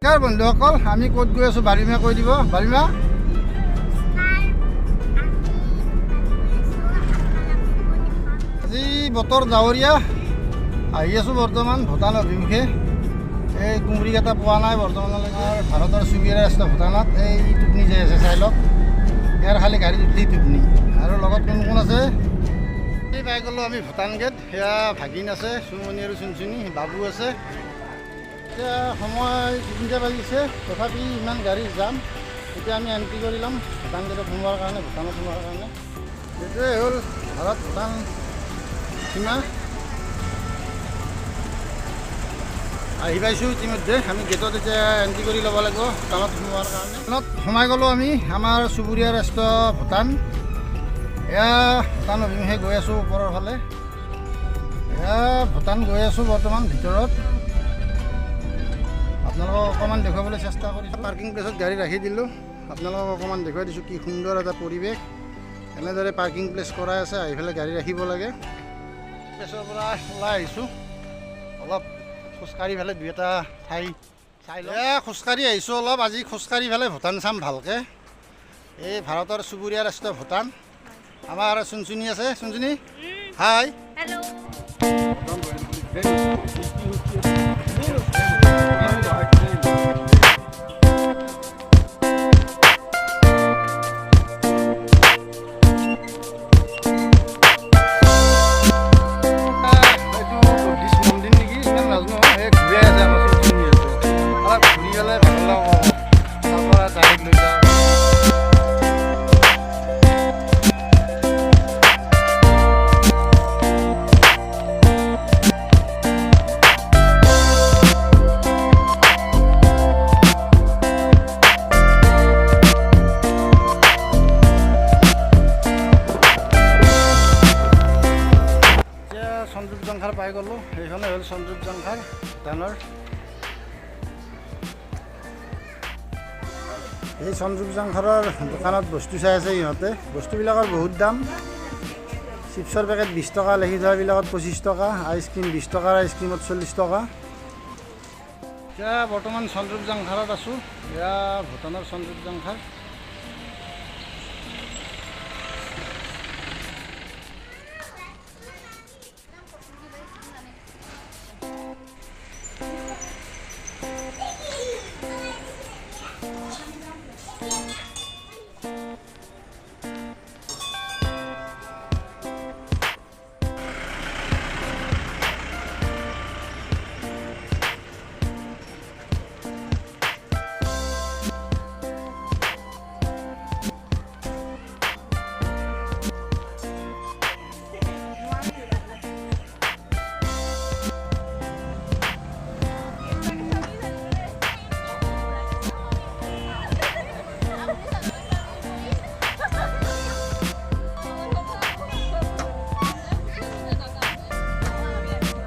বন্ধুসকল আমি ক'ত গৈ আছোঁ বাৰিমা কৈ দিব বাৰিমা আজি বতৰ ডাৱৰীয়া আহি আছোঁ বৰ্তমান ভূটান অভিমুখে এই কুমৰিকেইটা পোৱা নাই বৰ্তমানলৈকে ভাৰতৰ চুবুৰীয়া ৰাষ্ট্ৰ ভূটানত এই টোপনি যাই আছে চাই লওক ইয়াৰ খালি গাড়ীত উঠি টোপনি আৰু লগত কোন কোন আছে এই পাই গ'লোঁ আমি ভূটান গেট সেয়া ভাগিন আছে চুমনি আৰু চুনচুনি বাবু আছে এতিয়া সময় 3টা বাজিছে তথাপি ইমান গাড়ী যাম এতিয়া আমি এণ্ট্ৰি কৰি ল'ম ভূটান গেটত সোমোৱাৰ কাৰণে ভূটানত সোমোৱাৰ কাৰণে এইটোৱে হ'ল ভাৰত ভূটান সীমা আহি পাইছোঁ ইতিমধ্যে আমি গেটত এতিয়া এণ্ট্ৰি কৰি ল'ব লাগিব ভূটানত সোমোৱাৰ কাৰণে ভূটানত সোমাই গ'লোঁ আমি আমাৰ চুবুৰীয়া ৰাষ্ট্ৰ ভূটান এয়া ভূটান অভিমুখে গৈ আছোঁ ওপৰৰ ফালে এয়া ভূটান গৈ আছোঁ বৰ্তমান ভিতৰত আপোনালোকক অকণমান দেখুৱাবলৈ চেষ্টা কৰিছোঁ পাৰ্কিং প্লেচত গাড়ী ৰাখি দিলোঁ আপোনালোকক অকণমান দেখুৱাই দিছোঁ কি সুন্দৰ এটা পৰিৱেশ এনেদৰে পাৰ্কিং প্লেচ কৰাই আছে আহি পেলাই গাড়ী ৰাখিব লাগে প্লেচৰ পৰা ওলাই আহিছোঁ অলপ খোজকাঢ়ি পেলাই দুই এটা ঠাই চাই লওঁ খোজকাঢ়ি আহিছোঁ অলপ আজি খোজকাঢ়ি পেলাই ভূটান চাম ভালকৈ এই ভাৰতৰ চুবুৰীয়া ৰাষ্ট্ৰ ভূটান আমাৰ চুনচুনি আছে চুনচুনি হাই সঞ্জীৱ জংঘাৰ পাই গ'লোঁ সেইখনে হ'ল সঞ্জীৱ জংঘাৰ ভূটানৰ এই সঞ্জীৱ জংঘাৰৰ দোকানত বস্তু চাই আছে ইহঁতে বস্তুবিলাকৰ বহুত দাম চিপছৰ পেকেট 20 টকা লিখি থোৱাবিলাকত 25 টকা আইচক্ৰীম 20 টকাৰ আইচক্ৰীমত 40 টকা এতিয়া বৰ্তমান সঞ্জীৱ জংঘাৰত আছোঁ এয়া ভূটানৰ সঞ্জীৱ জংঘাৰ